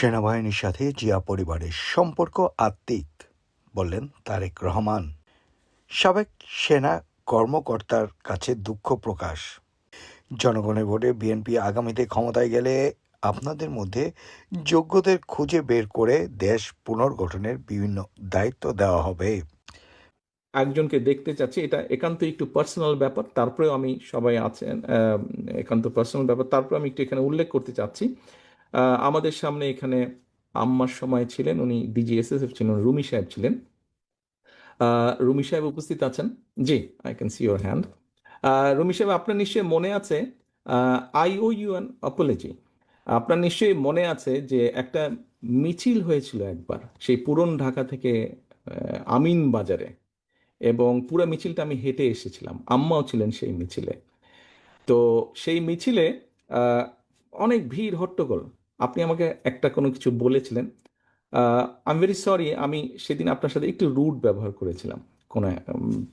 সেনাবাহিনীর সাথে জিয়া পরিবারের সম্পর্ক আত্মিক, বললেন তারেক রহমান। সাবেক সেনা কর্মকর্তার কাছে দুঃখ প্রকাশ। জনগণের ভোটে বিএনপি আগামীতে ক্ষমতায় গেলে আপনাদের মধ্যে যোগ্যদের খুঁজে বের করে দেশ পুনর্গঠনের বিভিন্ন দায়িত্ব দেওয়া হবে। একজনকে দেখতে চাচ্ছি, এটা একান্ত একটু পার্সোনাল ব্যাপার, তারপরেও আমি সবাই আছেন, একান্ত পার্সোনাল ব্যাপার, তারপরে আমি একটু এখানে উল্লেখ করতে চাচ্ছি। আমাদের সামনে এখানে আম্মার সময় ছিলেন, উনি ডিজিএসএসএফ ছিলেন, রুমি সাহেব ছিলেন। রুমি সাহেব উপস্থিত আছেন? জি, I can see your hand. Rumi সাহেব, আপনার নিশ্চয়ই মনে আছে, I owe you an apology. আপনার নিশ্চয়ই মনে আছে যে একটা মিছিল হয়েছিল একবার, সেই পুরন ঢাকা থেকে আমিন বাজারে, এবং পুরো মিছিলটা আমি হেঁটে এসেছিলাম, আম্মাও ছিলেন সেই মিছিলে। তো সেই মিছিলে আহ, অনেক ভিড় হট্টগোল। আপনি আমাকে একটা কোনো কিছু বলেছিলেন। আই এম ভেরি সরি, আমি সেদিন আপনার সাথে একটু রুড ব্যবহার করেছিলাম, কোনো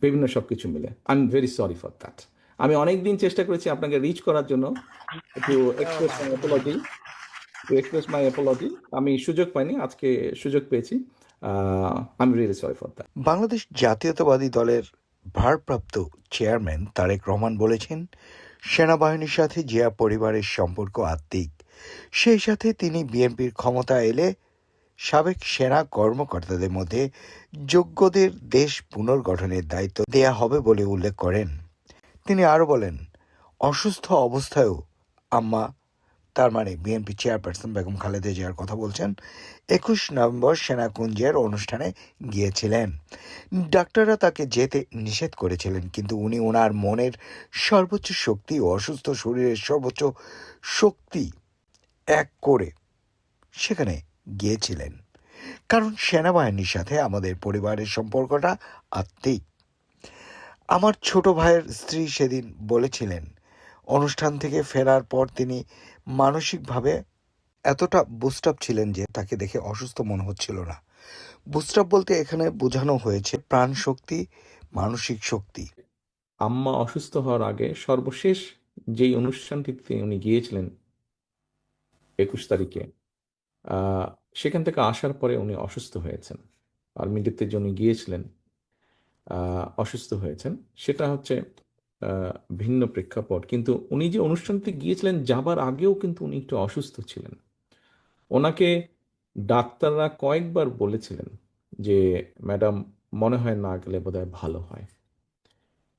বিভিন্ন সব কিছু মিলে। I am very sorry for that. আমি অনেক দিন চেষ্টা করেছি আপনাকে রিচ করার জন্য, টু এক্সপ্রেস মাই অ্যাপোলজি, আমি সুযোগ পাইনি, আজকে সুযোগ পেয়েছি। I am really sorry for that. Bangladesh জাতীয়তাবাদী দলের ভারপ্রাপ্ত চেয়ারম্যান তারেক রহমান বলেছেন, সেনাবাহিনীর সাথে জিয়া পরিবারের সম্পর্ক আত্মিক। সেই সাথে তিনি বিএনপির ক্ষমতা এলে সাবেক সেনা কর্মকর্তাদের মধ্যে যোগ্যদের দেশ পুনর্গঠনের দায়িত্ব দেয়া হবে বলে উল্লেখ করেন। তিনি আরও বলেন, অসুস্থ অবস্থায়ও আম্মা, তার মানে বিএনপি চেয়ারপারসন বেগম খালেদা জিয়ার কথা বলছেন, 21 নভেম্বর সেনাকুঞ্জের অনুষ্ঠানে গিয়েছিলেন। ডাক্তাররা তাকে যেতে নিষেধ করেছিলেন, কিন্তু উনি ওনার মনের সর্বোচ্চ শক্তি ও অসুস্থ শরীরের সর্বোচ্চ শক্তি এক করে সেখানে গিয়েছিলেন। কারণ সেনাবাহিনীর সাথে আমাদের পরিবারের সম্পর্কটা আত্মিক। আমার ছোট ভাইয়ের স্ত্রী সেদিন বলেছিলেন, অনুষ্ঠান থেকে ফেরার পর তিনি মানসিকভাবে এতটা বুস্টাপ ছিলেন যে তাকে দেখে অসুস্থ মনে হচ্ছিল না। বুস্টাপ বলতে এখানে বোঝানো হয়েছে প্রাণ শক্তি, মানসিক শক্তি। আম্মা অসুস্থ হওয়ার আগে সর্বশেষ যেই অনুষ্ঠানটিতে উনি গিয়েছিলেন 21 তারিখে, আহ, সেখান থেকে আসার পরে উনি অসুস্থ হয়েছেন। আর্মিতে যে উনি গিয়েছিলেন, অসুস্থ হয়েছেন, সেটা হচ্ছে ভিন্ন প্রেক্ষাপট। কিন্তু উনি যে অনুষ্ঠানটি গিয়েছিলেন, যাবার আগেও কিন্তু উনি একটু অসুস্থ ছিলেন। ওনাকে ডাক্তাররা কয়েকবার বলেছিলেন যে, ম্যাডাম, মনে হয় না গেলে বোধহয় ভালো হয়।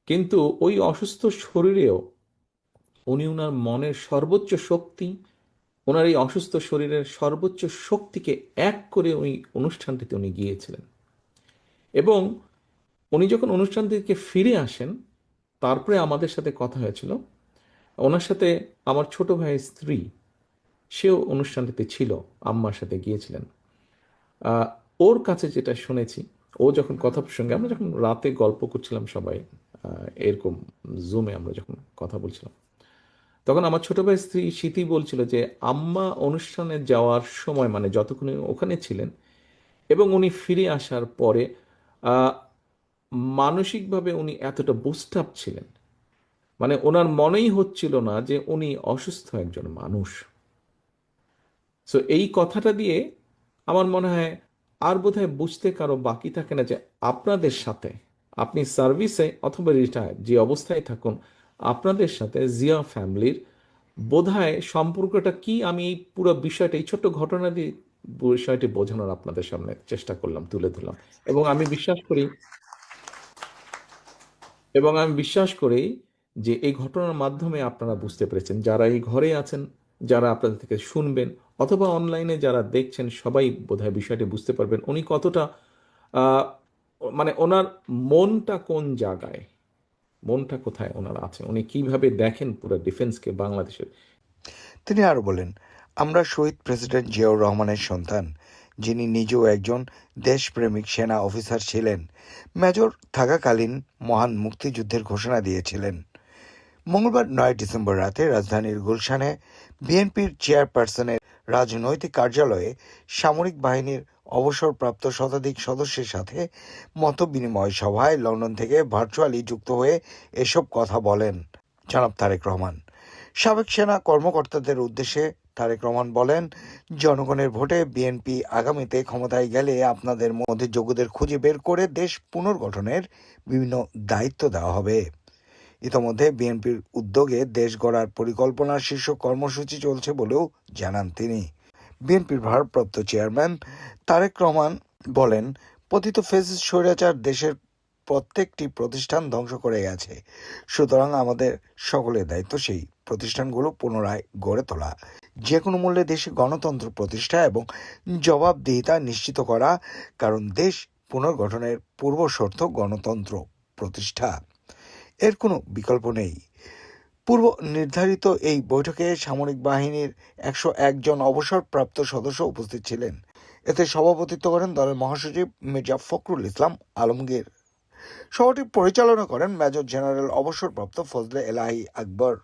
কিন্তু ওই অসুস্থ শরীরেও উনি ওনার মনের সর্বোচ্চ শক্তি, ওনার এই অসুস্থ শরীরের সর্বোচ্চ শক্তিকে এক করে ওই অনুষ্ঠানটিতে উনি গিয়েছিলেন। এবং উনি যখন অনুষ্ঠান থেকে ফিরে আসেন, তারপরে আমাদের সাথে কথা হয়েছিল। ওনার সাথে আমার ছোট ভাইয়ের স্ত্রী, সেও অনুষ্ঠানটিতে ছিল, আম্মার সাথে গিয়েছিলেন। আহ, ওর কাছে যেটা শুনেছি, ও যখন কথা প্রসঙ্গে আমরা যখন রাতে গল্প করছিলাম সবাই, এরকম জুমে আমরা যখন কথা বলছিলাম, তখন আমার ছোট ভাইয়ের স্ত্রী স্মৃতি বলছিল যে আম্মা অনুষ্ঠানে যাওয়ার সময়, মানে যতক্ষণ ওখানে ছিলেন এবং উনি ফিরে আসার পরে, আহ, মানসিকভাবে উনি এতটা বুস্ট আপ ছিলেন, মানে ওনার মনেই হচ্ছিল না যে উনি অসুস্থ একজন মানুষ। সো এই কথাটা দিয়ে আমার মনে হয় আর বোধহয় বুঝতে কারো বাকি থাকে না যে আপনাদের সাথে, আপনি সার্ভিসে অথবা রিটায়ার যে অবস্থায় থাকুন, আপনাদের সাথে জিয়া ফ্যামিলির বোধহয় সম্পর্কটা কি। আমি এই পুরো বিষয়টা, এই ছোট্ট ঘটনা দিয়ে বিষয়টি বোঝানোর আপনাদের সামনে চেষ্টা করলাম, তুলে ধরলাম। এবং আমি বিশ্বাস করি এবং আমি বিশ্বাস করি যে এই ঘটনার মাধ্যমে আপনারা বুঝতে পেরেছেন, যারা এই ঘরে আছেন, যারা আপনাদের থেকে শুনবেন, অথবা অনলাইনে যারা দেখছেন, সবাই বোধহয় বিষয়টি বুঝতে পারবেন উনি কতটা, আহ, মানে ওনার মনটা কোন জায়গায়, মনটা কোথায় ওনার আছে, উনি কিভাবে দেখেন পুরো ডিফেন্সকে, বাংলাদেশের। তিনি আরও বলেন, আমরা শহীদ প্রেসিডেন্ট জিয়াউর রহমানের সন্তান, যিনি নিজেও একজন দেশপ্রেমিক সেনা অফিসার ছিলেন। মেজর থাকাকালীন মহান মুক্তিযুদ্ধের ঘোষণা দিয়েছিলেন। মঙ্গলবার 9 ডিসেম্বর রাতে রাজধানীর গুলশানে বিএনপির চেয়ারপারসনের রাজনৈতিক কার্যালয়ে সামরিক বাহিনীর অবসরপ্রাপ্ত শতাধিক সদস্যের সাথে মতবিনিময় সভায় লন্ডন থেকে ভার্চুয়ালি যুক্ত হয়ে এসব কথা বলেন জনাব তারেক রহমান। সাবেক সেনা কর্মকর্তাদের উদ্দেশ্যে তারেক রহমান বলেন, জনগণের ভোটে বিএনপি আগামীতে ক্ষমতায় গেলে আপনাদের মধ্যে যোগ্যদের খুঁজে বের করে দেশ পুনর্গঠনের বিভিন্ন দায়িত্ব দেওয়া হবে। ইতোমধ্যে বিএনপির উদ্যোগে দেশ গড়ার পরিকল্পনার শীর্ষ কর্মসূচি চলছে বলেও জানান তিনি। বিএনপির ভারপ্রাপ্ত চেয়ারম্যান তারেক রহমান বলেন, পতিত ফ্যাসিস্ট স্বৈরাচার দেশের প্রত্যেকটি প্রতিষ্ঠান ধ্বংস করে গেছে। সুতরাং আমাদের সকলের দায়িত্ব সেই প্রতিষ্ঠানগুলো পুনরায় গড়ে তোলা, যে কোনো মূল্যে দেশে গণতন্ত্র প্রতিষ্ঠা এবং জবাবদিহিতা নিশ্চিত করা, কারণ দেশ পুনর্গঠনের পূর্ব শর্ত গণতন্ত্র প্রতিষ্ঠা। এর কোনো বিকল্প নেই। পূর্ব নির্ধারিত এই বৈঠকে সামরিক বাহিনীর 101 জন অবসরপ্রাপ্ত সদস্য উপস্থিত ছিলেন। এতে সভাপতিত্ব করেন দলের মহাসচিব মির্জা ফখরুল ইসলাম আলমগীর। সভাটি পরিচালনা করেন মেজর জেনারেল অবসরপ্রাপ্ত ফজলে এলাহি আকবর।